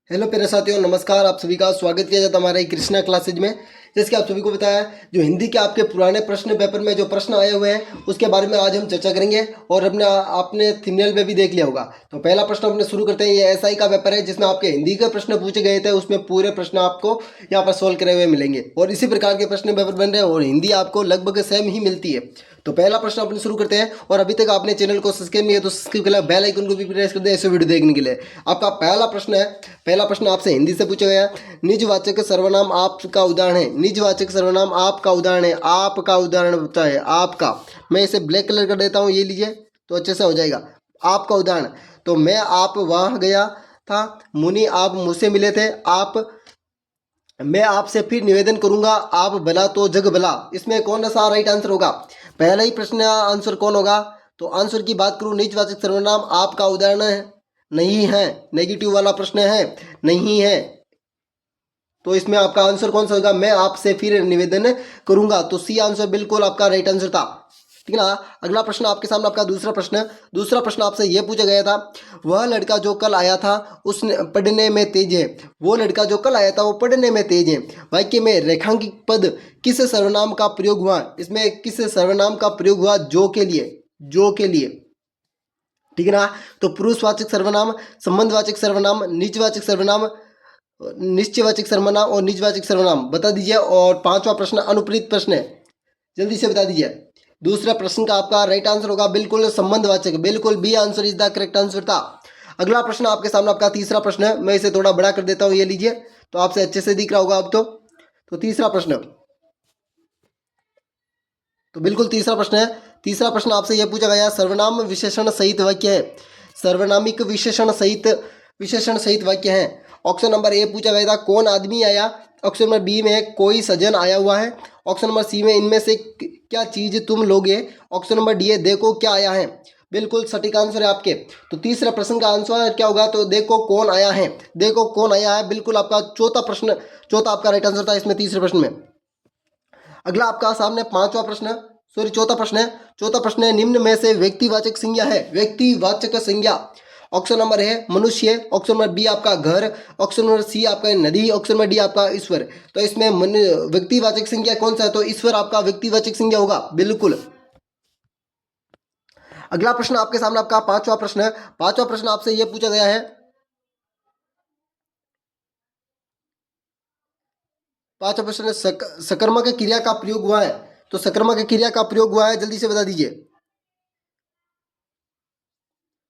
Hello प्यारे साथियों, नमस्कार। आप सभी का स्वागत किया जाता है हमारे कृष्णा क्लासेज में। जैसे कि आप सभी को बताया, जो हिंदी के आपके पुराने प्रश्न पेपर में जो प्रश्न आए हुए हैं उसके बारे में आज हम चर्चा करेंगे। और अपने आपने थंबनेल में भी देख लिया होगा। तो पहला प्रश्न अपने शुरू करते हैं। ये एसआई का पेपर है जिसमें आपके हिंदी के प्रश्न पूछे गए थे, उसमें पूरे प्रश्न आपको यहाँ पर सोल्व करे हुए मिलेंगे। और इसी प्रकार के प्रश्न पेपर बन रहे हैं और हिंदी आपको लगभग सेम ही मिलती है। तो पहला प्रश्न अपने शुरू करते हैं। और अभी तक आपने चैनल को सब्सक्राइब नहीं है तो सब्सक्राइब कर बेल आइकन को भी प्रेस कर दें ऐसे वीडियो देखने के लिए। आपका पहला प्रश्न है। पहला प्रश्न आपसे हिंदी से पूछा गया। निजवाचक सर्वनाम आपका उदाहरण है। निजवाचक सर्वनाम आपका उदाहरण है। आपका उदाहरण होता है आपका। मैं इसे ब्लैक कलर कर देता हूँ, ये लीजिए तो अच्छे से हो जाएगा। आपका उदाहरण। तो मैं आप वहाँ गया था। मुनि आप मुझसे मिले थे। आप मैं आपसे फिर निवेदन करूंगा। आप भला तो जग भला। इसमें कौन सा राइट आंसर होगा? पहला ही प्रश्न आंसर कौन होगा? तो आंसर की बात करूं, निजवाचक सर्वनाम आपका उदाहरण है नहीं है। नेगेटिव वाला प्रश्न है, नहीं है। तो इसमें आपका आंसर कौन सा होगा? मैं आपसे फिर निवेदन करूंगा। तो सी आंसर बिल्कुल आपका राइट आंसर था। ठीक है ना। अगला प्रश्न आपके सामने, आपका दूसरा प्रश्न। दूसरा प्रश्न आपसे यह पूछा गया था। वह लड़का जो कल आया था उसने पढ़ने में तेज है। वो लड़का जो कल आया था वो पढ़ने में तेज है। वाक्य में रेखांकित पद किस सर्वनाम का प्रयोग हुआ? इसमें किस सर्वनाम का प्रयोग हुआ? जो के लिए। जो के लिए। ठीक है ना। तो पुरुषवाचक सर्वनाम, संबंधवाचक सर्वनाम, निजवाचक सर्वनाम, निश्चयवाचक सर्वनाम और निजवाचक सर्वनाम बता दीजिए। और पांचवा प्रश्न अनुप्रेरित प्रश्न है, जल्दी से बता दीजिए। दूसरा प्रश्न का आपका राइट आंसर होगा बिल्कुल संबंधवाचक। बिल्कुल B answer is the correct answer था। अगला प्रश्न आपके सामने, आपका तीसरा प्रश्न है। मैं इसे थोड़ा बड़ा कर देता हूं, ये लीजिए तो आपसे अच्छे से दिख रहा होगा अब तो तीसरा प्रश्न। तो बिल्कुल तीसरा प्रश्न है। तीसरा प्रश्न आपसे यह पूछा गया, सर्वनाम विशेषण सहित वाक्य है। सर्वनामिक विशेषण सहित वाक्य है। ऑप्शन नंबर ए पूछा गया था, कौन आदमी आया। ऑप्शन नंबर बी में कोई सज्जन आया हुआ है। ऑप्शन नंबर सी में इनमें से क्या चीज तुम लोगे। ऑप्शन नंबर डी है, देखो क्या आया है। बिल्कुल सटीक आंसर है आपके। तो तीसरा प्रश्न का आंसर क्या होगा? तो देखो कौन आया है। देखो कौन आया है बिल्कुल आपका चौथा प्रश्न, चौथा आपका राइट आंसर था इसमें तीसरे प्रश्न में। अगला आपका सामने पांचवा प्रश्न, सॉरी चौथा प्रश्न है। चौथा प्रश्न है, निम्न में से व्यक्तिवाचक संज्ञा है। व्यक्तिवाचक संज्ञा। ऑप्शन नंबर है मनुष्य। ऑप्शन नंबर बी आपका घर। ऑप्शन नंबर सी आपका नदी। ऑप्शन नंबर डी आपका ईश्वर। तो इसमें व्यक्तिवाचक संज्ञा कौन सा है? तो ईश्वर आपका व्यक्तिवाचक संज्ञा होगा बिल्कुल। अगला प्रश्न आपके सामने, आपका पांचवा प्रश्न है। पांचवा प्रश्न आपसे यह पूछा गया है। पांचवा प्रश्न है, सकर्मक क्रिया का प्रयोग हुआ है। तो सकर्मक क्रिया का प्रयोग हुआ है, जल्दी से बता दीजिए।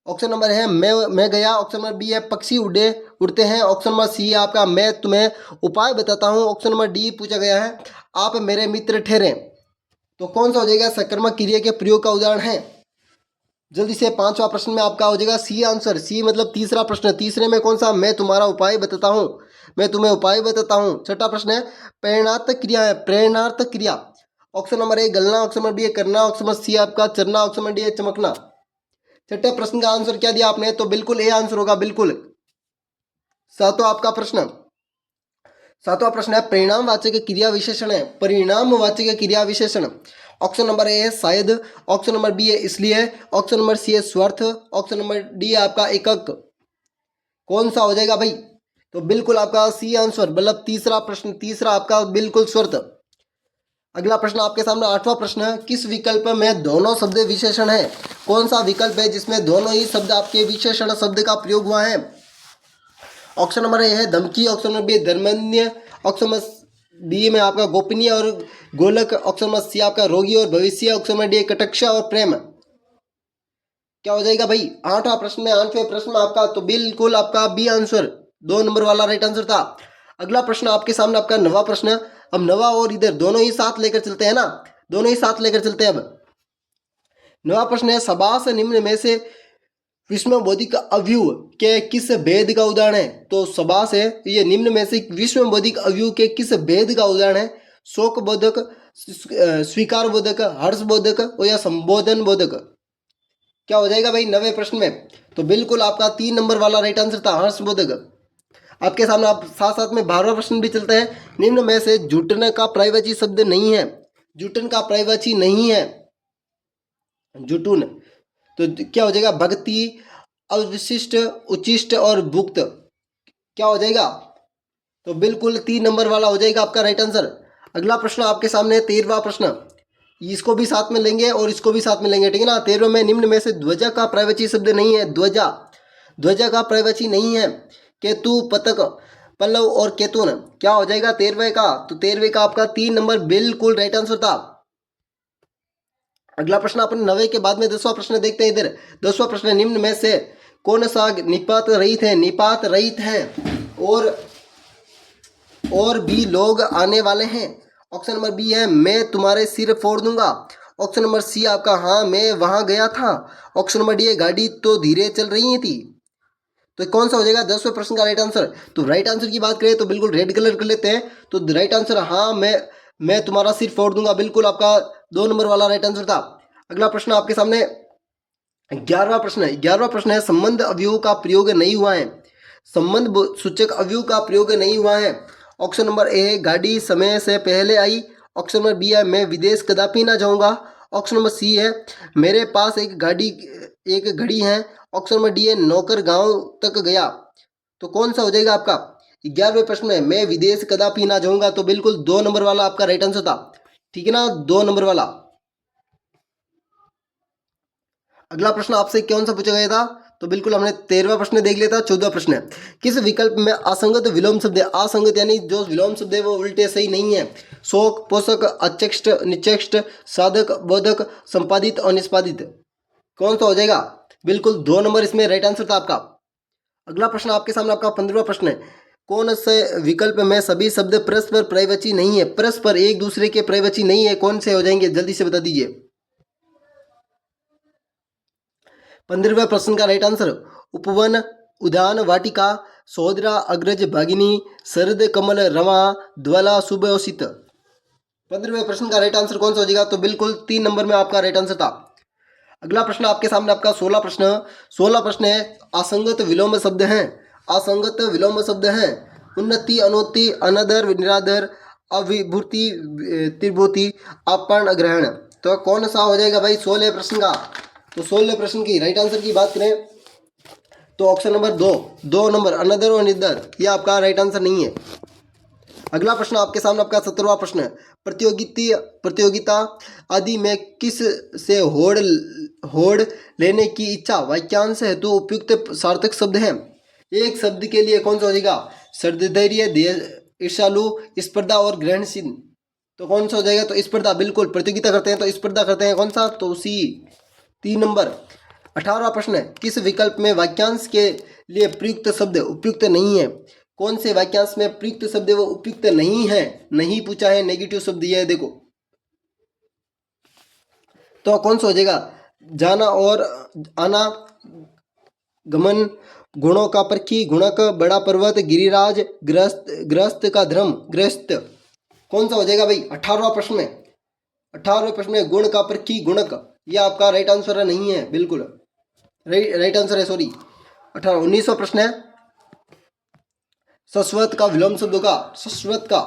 ऑप्शन नंबर है मैं गया। ऑप्शन नंबर बी है पक्षी उड़ते हैं। ऑप्शन नंबर सी है आपका मैं तुम्हें उपाय बताता हूँ। ऑप्शन नंबर डी पूछा गया है, आप मेरे मित्र ठहरे। तो कौन सा हो जाएगा सकर्मक क्रिया के प्रयोग का उदाहरण है? जल्दी से पांचवा प्रश्न में आपका हो जाएगा सी आंसर। सी मतलब तीसरा प्रश्न। तीसरे में कौन सा? मैं तुम्हारा उपाय बताता हूँ। मैं तुम्हें उपाय बताता हूँ। छठा प्रश्न है, प्रेरणार्थक क्रिया है। प्रेरणार्थक क्रिया। ऑप्शन नंबर ए गलना। ऑप्शन नंबर बी है करना। ऑप्शन नंबर सी आपका चरना। ऑप्शन नंबर डी है चमकना। छठे प्रश्न का आंसर क्या दिया आपने? तो बिल्कुल ए आंसर होगा बिल्कुल। सातवां आपका प्रश्न, सातवां प्रश्न है, परिणामवाचक क्रिया विशेषण है। परिणामवाचक क्रिया विशेषण। ऑप्शन नंबर ए है शायद। ऑप्शन नंबर बी है इसलिए। ऑप्शन नंबर सी है स्वार्थ। ऑप्शन नंबर डी है आपका एकक। कौन सा हो जाएगा भाई? तो बिल्कुल आपका सी आंसर, मतलब तीसरा प्रश्न, तीसरा आपका बिल्कुल स्वार्थ। अगला प्रश्न आपके सामने आठवां प्रश्न है, किस विकल्प में दोनों शब्द विशेषण है? कौन सा विकल्प है जिसमें दोनों ही शब्द आपके विशेषण शब्द का प्रयोग हुआ है? ऑप्शन नंबर ए है धमकी। ऑप्शन नंबर बी है धर्मन्य। ऑप्शन नंबर डी में आपका गोपनीय और गोलक। ऑप्शन नंबर सी आपका रोगी और भविष्य। ऑप्शन नंबर डी कटक्षा और प्रेम। क्या हो जाएगा भाई? आठवां प्रश्न में, आठवें प्रश्न में आपका तो बिल्कुल आपका बी आंसर, दो नंबर वाला राइट आंसर था। अगला प्रश्न आपके सामने, आपका नवा प्रश्न। अब नवा और इधर दोनों ही साथ लेकर चलते हैं ना, दोनों ही साथ लेकर चलते हैं। अब नवा प्रश्न है, सबास निम्न में से विस्मय बौद्धिक अवयव के किस भेद का उदाहरण है? तो सबास है, ये निम्न में से विस्मय बौद्धिक अवयव के किस भेद का उदाहरण है? शोक बोधक, स्वीकार बोधक, हर्ष बोधक और या संबोधन बोधक। क्या हो जाएगा भाई नवे प्रश्न में? तो बिल्कुल आपका तीन नंबर वाला राइट आंसर था, हर्ष बोधक। आपके सामने आप साथ साथ में 12वां प्रश्न भी चलता है। निम्न में से जुटने का पर्यायवाची शब्द नहीं है। जुटन का पर्यायवाची नहीं है जुटून। तो क्या हो जाएगा? भक्ति, अवशिष्ट, उचिष्ट और भुक्त। क्या हो जाएगा? तो बिल्कुल 3 नंबर वाला हो जाएगा आपका राइट आंसर। अगला प्रश्न आपके सामने 13वां प्रश्न, इसको भी साथ में लेंगे और इसको भी साथ में लेंगे, ठीक है ना। 13वें में निम्न में से ध्वजा का पर्यायवाची शब्द नहीं है। ध्वजा, ध्वजा का पर्यायवाची नहीं है। केतु, पतक, पल्लव और केतुन, क्या हो जाएगा 13वें का? तो 13वें का आपका 3 नंबर बिल्कुल राइट आंसर था। अगला प्रश्न अपन 9वें के बाद में 10वां प्रश्न देखते हैं। इधर 10वां प्रश्न, निम्न में से कौन सा निपात रहित है? निपात रहित है और भी लोग आने वाले हैं। ऑप्शन नंबर बी है मैं तुम्हारे सिर फोड़ दूंगा। ऑप्शन नंबर सी आपका हाँ मैं वहां गया था। ऑप्शन नंबर डी है गाड़ी तो धीरे चल रही थी। तो कौन सा हो जाएगा 10वें प्रश्न का राइट आंसर? तो राइट आंसर की बात करें तो बिल्कुल रेड कलर कर लेते हैं। तो राइट आंसर हाँ मैं तुम्हारा सिर फोड़ दूंगा, बिल्कुल आपका 2 नंबर वाला राइट आंसर था। अगला प्रश्न आपके सामने 11वां प्रश्न है। 11वां प्रश्न है संबंध अवयव का प्रयोग नहीं हुआ है। संबंध सूचक अवयव का प्रयोग नहीं हुआ है। ऑप्शन नंबर ए है गाड़ी समय से पहले आई। ऑप्शन नंबर बी है मैं विदेश कदापि ना जाऊंगा। ऑप्शन नंबर सी है मेरे पास एक घड़ी है। ऑप्शन नंबर डी है नौकर गांव तक गया। तो कौन सा हो जाएगा आपका? 11वें प्रश्न में मैं विदेश कदापि ना जाऊंगा, तो बिल्कुल 2 नंबर वाला आपका राइट आंसर था, ठीक है ना, 2 नंबर वाला। अगला प्रश्न आपसे कौन सा पूछा गया था? तो बिल्कुल हमने 13वां प्रश्न देख लिया था। 14वां प्रश्न है किस विकल्प में असंगत विलोम शब्द है? असंगत यानी जो विलोम शब्द है वो उल्टे सही नहीं है। शोक, पोषक, अचेष्ट, निचेष्ट, साधक, बोधक, संपादित और निष्पादित, कौन सा हो जाएगा? बिल्कुल 2 नंबर इसमें राइट आंसर था आपका। अगला प्रश्न आपके सामने आपका 15वां प्रश्न है कौन से विकल्प में सभी शब्द परस्पर पर्यायवाची नहीं है? परस्पर एक दूसरे के पर्यायवाची नहीं है, कौन से हो जाएंगे जल्दी से बता दीजिए। 15वें प्रश्न का राइट आंसर उपवन, उद्यान, वाटिका, सोदरा, अग्रज, भागिनी, शरद, कमल, रमा, ज्वाला, शुभ और शीत। 15वें प्रश्न का राइट आंसर कौन सा हो जाएगा? तो बिल्कुल 3 नंबर में आपका राइट आंसर था। अगला प्रश्न आपके सामने आपका 16 प्रश्न है असंगत विलोम शब्द हैं। असंगत विलोम शब्द हैं उन्नति, अनोति, अनादर, निरादर, अविभूति, त्रिभूति, अपर्ण, ग्रहण। तो कौन सा हो जाएगा भाई 16 प्रश्न का? तो 16 प्रश्न की राइट आंसर की बात करें तो ऑप्शन नंबर 2 नंबर अनदर और निदर, यह आपका राइट आंसर नहीं है। अगला प्रश्न आपके सामने आपका 17वां प्रश्न है प्रतियोगिता आदि में किस से होड़ लेने की इच्छा वाक्यांश हेतु उपयुक्त सार्थक शब्द है? एक शब्द के लिए कौन सा हो जाएगा? सदधैर्य, ईर्ष्यालु, स्पर्धा और ग्रहणशील। तो कौन सा हो जाएगा? तो स्पर्धा, बिल्कुल प्रतियोगिता करते हैं तो स्पर्धा करते हैं, कौन सा? तो सी, 3 नंबर। 18वां प्रश्न है किस विकल्प में वाक्यांश के लिए प्रयुक्त शब्द उपयुक्त नहीं है? कौन से वाक्यांश में प्रयुक्त शब्द वो उपयुक्त नहीं है? नहीं पूछा है, नेगेटिव शब्द दिया है, देखो। तो कौन सा हो जाएगा? जाना और आना, गमन, गुणों का परखी, गुणक, बड़ा पर्वत, गिरिराज, ग्रस्त का धर्म, ग्रस्त, कौन सा हो जाएगा भाई 18वां प्रश्न में? 18वें प्रश्न में गुण का परखी, गुणक, यह आपका राइट आंसर नहीं है, बिल्कुल राइट आंसर है, सॉरी 18। 19वां प्रश्न है सस्वत का विलोम शब्द होगा। सस्वत का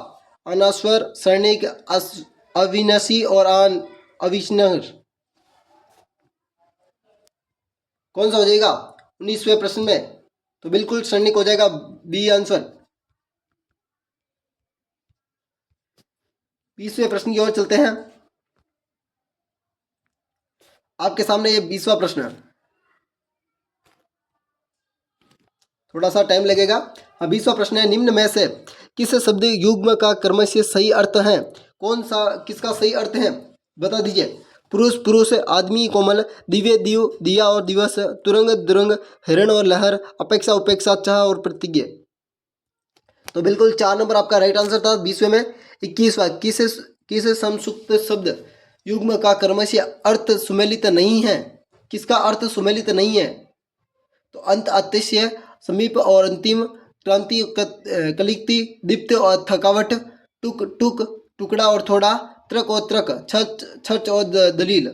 अनस्वर, सैनिक, अविनाशी और अविश्नर, कौन सा हो जाएगा 19वें प्रश्न में? तो बिल्कुल सैनिक हो जाएगा, बी आंसर। 20वें प्रश्न की ओर चलते हैं। आपके सामने ये 20वां प्रश्न है, थोड़ा सा टाइम लगेगा। 20वां प्रश्न है निम्न में से किस शब्द युग्म का कर्म से सही अर्थ है? कौन सा, किसका सही अर्थ है बता दीजिए। पुरुष, पुरुष, आदमी, कोमल, दिव्य, दिव, दिया और दिवस, तुरंग, दुरंग, हिरण और लहर, अपेक्षा, उपेक्षा, चाह और प्रतिज्ञा। तो बिल्कुल 4 नंबर आपका राइट आंसर था 20वें में। 21वां किस संसुप्त शब्द युग्म का कर्म से अर्थ सुमेलित नहीं है? किसका अर्थ सुमेलित नहीं है? तो अंत, अतिशय, समीप और अंतिम, क्रांति, कलिक्ति, दीप्त और थकावट, टुक टुक, टुकड़ा और थोड़ा, त्रक और त्रक, छच छच और दलील,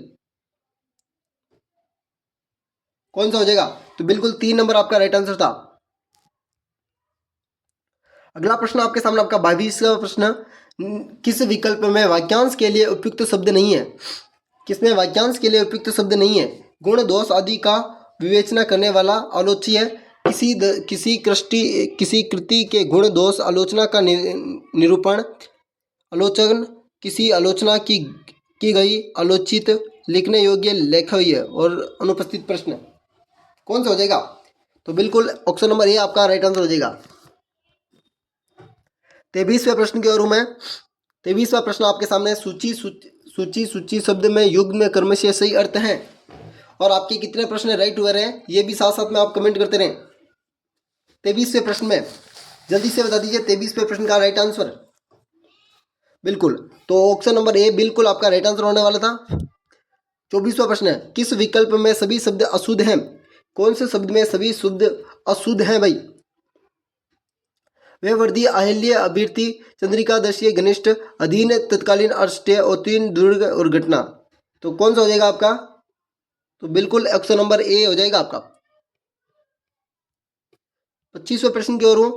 कौन सा हो जाएगा? तो बिल्कुल 3 नंबर आपका राइट आंसर था। अगला प्रश्न आपके सामने आपका 22वां प्रश्न किस विकल्प में वाक्यांश के लिए उपयुक्त शब्द नहीं है? किसमें वाक्यांश के लिए उपयुक्त शब्द नहीं है? गुण, दोष आदि का विवेचना करने वाला, आलोच्य, किसी कृति के गुण दोष आलोचना का निरूपण आलोचन किसी आलोचना की गई आलोचित लिखने योग्य लेखनीय और अनुपस्थित प्रश्न कौन सा हो जाएगा? तो बिल्कुल ऑप्शन नंबर ए आपका राइट आंसर हो जाएगा। 23वें प्रश्न की ओर हूं मैं। 23वां प्रश्न आपके सामने सूची शब्द में युग्म में कर्म से सही अर्थ है और आपके कितने प्रश्न राइट हुए रहे ये भी साथ साथ में आप कमेंट करते रहें। 23वें प्रश्न में जल्दी से बता दीजिए 23वें प्रश्न का राइट आंसर। बिल्कुल, तो ऑप्शन नंबर ए बिल्कुल आपका राइट आंसर होने वाला था। 24वां प्रश्न है, किस विकल्प में सभी शब्द अशुद्ध हैं? कौन से शब्द में सभी शब्द अशुद्ध हैं भाई? वे वर्दी अहिल्य अभीति चंद्रिका दशीय घनिष्ठ अधीन तत्कालीन अष्टय उत्तीर्ण दुर्ग और घटना। तो कौन सा हो जाएगा आपका? तो बिल्कुल ऑप्शन नंबर ए हो जाएगा आपका। 25वें प्रश्न की ओर हूं,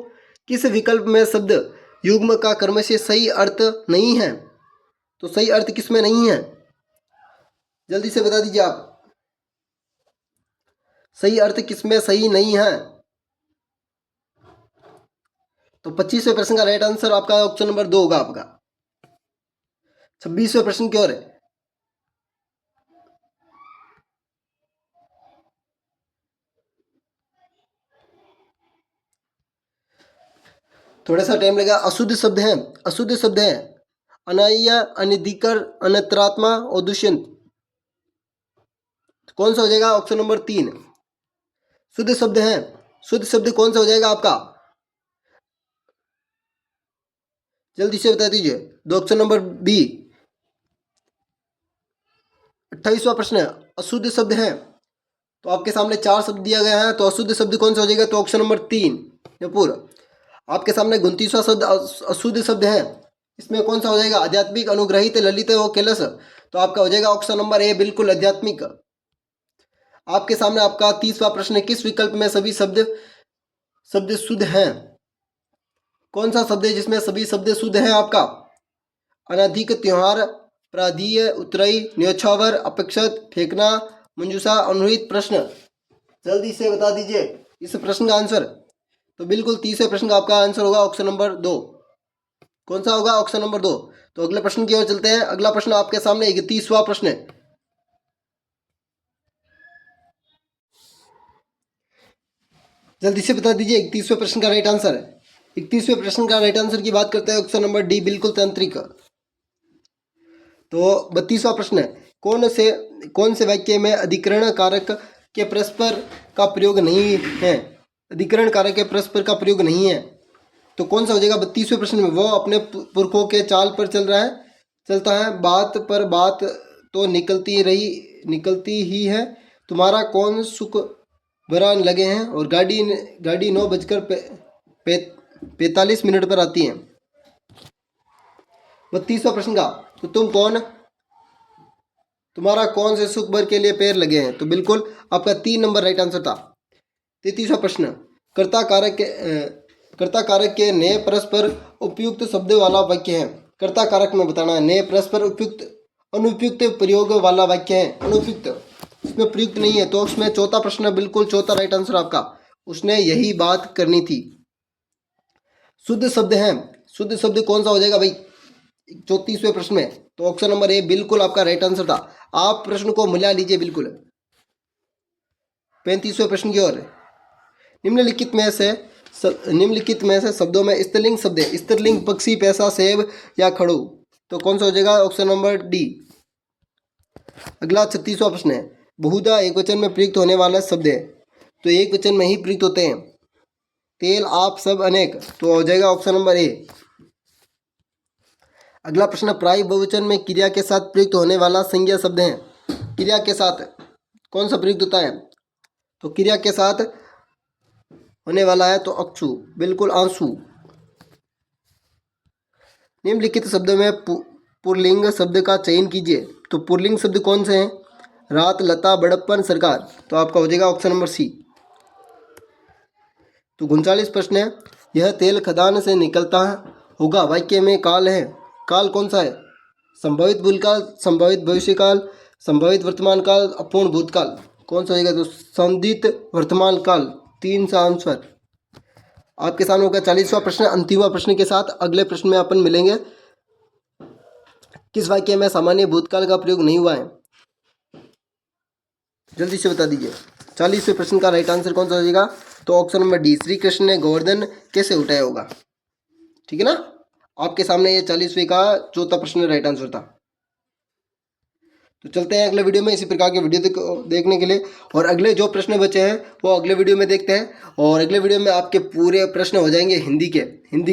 किस विकल्प में शब्द युग्म का कर्म से सही अर्थ नहीं है? तो सही अर्थ किसमें नहीं है? जल्दी से बता दीजिए आप, सही अर्थ किसमें सही नहीं है? तो 25वें प्रश्न का राइट आंसर आपका ऑप्शन नंबर 2 होगा आपका। 26वें प्रश्न की ओर है, थोड़ा सा टाइम लगेगा। अशुद्ध शब्द है, अशुद्ध शब्द है अनाय अनिधिकर अनत्रात्मा और दुष्यंत। कौन सा हो जाएगा? ऑप्शन नंबर 3 शुद्ध शब्द है। शुद्ध शब्द कौन सा हो जाएगा आपका? जल्दी से बता दीजिए। दो ऑप्शन नंबर बी। 28वां प्रश्न है, अशुद्ध शब्द है तो आपके सामने 4 शब्द दिया गया है, तो अशुद्ध शब्द कौन सा हो जाएगा? तो ऑप्शन नंबर 3 पूरा। आपके सामने 29वां शब्द अशुद्ध शब्द है, इसमें कौन सा हो जाएगा? आध्यात्मिक अनुग्रहित ललित और कैलस। तो आपका हो जाएगा ऑप्शन नंबर ए बिल्कुल आध्यात्मिक। आपके सामने आपका 30वां प्रश्न है, किस विकल्प में सभी शब्द शुद्ध हैं? कौन सा शब्द है जिसमें सभी शब्द शुद्ध हैं आपका? अनधिक, त्योहार, प्राधीय, उत्तरई, न्योछावर, अपेक्षित, फेंकना, मंजूषा, अनुहित प्रश्न। जल्दी से बता दीजिए इस प्रश्न का आंसर। तो बिल्कुल 30वें प्रश्न का आपका आंसर होगा ऑप्शन नंबर 2। कौन सा होगा? Option number 2। तो अगले प्रश्न की ओर चलते हैं। अगला प्रश्न आपके सामने 31वां प्रश्न है। जल्दी से बता दीजिए 31वें प्रश्न का राइट आंसर है। 31वें प्रश्न का राइट आंसर की बात करते हैं ऑप्शन नंबर डी बिल्कुल तांत्रिक। तो 32वां प्रश्न है, कौन से वाक्य में अधिकरण कारक के परस्पर का प्रयोग नहीं है? अधिकरण कारक के परस्पर का प्रयोग नहीं है, तो कौन सा हो जाएगा? 32वें प्रश्न में, वो अपने पुरखों के चाल पर चलता है, बात पर बात तो निकलती ही है, तुम्हारा कौन सुख भरा लगे हैं, और गाड़ी 9:45 पर आती है। 32वां प्रश्न का, तो तुम्हारा कौन से सुख भर के लिए पैर लगे हैं? तो बिल्कुल आपका 3 नंबर राइट आंसर था। 33वां प्रश्न, कर्ता कारक के नए परस्पर उपयुक्त शब्द वाला वाक्य है। कर्ता कारक में बताना है, नए परस्पर उपयुक्त अनुपयुक्त प्रयोग वाला वाक्य है। अनुपयुक्त, इसमें प्रयुक्त नहीं है, तो उसमें चौथा प्रश्न बिल्कुल चौथा राइट आंसर आपका। उसने यही बात करनी थी। शुद्ध शब्द है, शुद्ध शब्द कौन सा हो जाएगा भाई 34वें प्रश्न में? तो ऑप्शन नंबर ए बिल्कुल आपका राइट आंसर था। आप प्रश्न को मिला लीजिए बिल्कुल। 35वें प्रश्न की ओर, निम्नलिखित में से शब्दों में स्त्रीलिंग शब्द है। स्त्रीलिंग पक्षी, पैसा, सेब या खड़ू। तो कौन सा हो जाएगा? Option number D. अगला 36वां प्रश्न है, बहुधा एक वचन में प्रयुक्त होने वाला शब्द है, तो एक वचन में ही प्रयुक्त होते हैं। तेल, आप, सब, अनेक। तो हो जाएगा ऑप्शन नंबर ए। अगला प्रश्न, प्राय बहुवचन में क्रिया के साथ प्रयुक्त होने वाला संज्ञा शब्द है। क्रिया के साथ कौन सा प्रयुक्त होता है? तो क्रिया के साथ होने वाला है तो अक्षु, बिल्कुल आंसू। निम्नलिखित शब्दों में पुल्लिंग शब्द का चयन कीजिए। तो पुल्लिंग शब्द कौन से हैं? रात, लता, बड़प्पन, सरकार। तो आपका हो जाएगा ऑप्शन नंबर सी। तो 39 प्रश्न है, यह तेल खदान से निकलता होगा वाक्य में काल है। काल कौन सा है? संभावित भूतकाल, संभावित भविष्यकाल, संभावित वर्तमान काल, अपूर्ण भूतकाल। कौन सा होगा? तो संदिग्ध वर्तमान काल। 3 सा आंसर आपके सामने होगा। 40वां प्रश्न, अंतिमवां प्रश्न के साथ अगले प्रश्न में अपन मिलेंगे। किस वाक्य में सामान्य भूतकाल का प्रयोग नहीं हुआ है, जल्दी से बता दीजिए। 40वें प्रश्न का राइट आंसर कौन सा हो जाएगा? तो option number D, Shri Krishna ने गोवर्धन कैसे उठाया होगा। ठीक है ना, आपके सामने ये 40वें का चौथा प्रश्न राइट आंसर था। तो चलते हैं अगले वीडियो में इसी प्रकार के वीडियो देखने के लिए, और अगले जो प्रश्न बचे हैं वो अगले वीडियो में देखते हैं। और अगले वीडियो में आपके पूरे प्रश्न हो जाएंगे हिंदी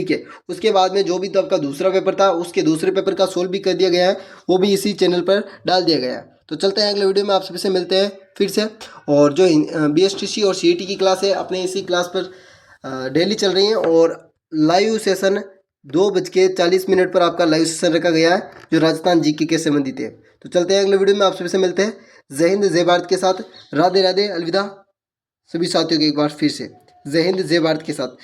के। उसके बाद में जो भी तो आपका दूसरा पेपर था उसके दूसरे पेपर का सोल्व भी कर दिया गया है, वो भी इसी चैनल पर डाल दिया गया है। तो चलते हैं अगले वीडियो में, आप सभी से मिलते हैं फिर से। और जो BSTC और CET की क्लास है अपने इसी क्लास पर डेली चल रही है, और लाइव सेशन 2:40 पर आपका लाइव सेशन रखा गया है जो राजस्थान GK के संबंधित है। तो चलते हैं अगले वीडियो में, आप सभी से मिलते हैं। जय हिंद जय भारत के साथ, राधे राधे, अलविदा सभी साथियों के एक बार फिर से जय हिंद जय भारत के साथ।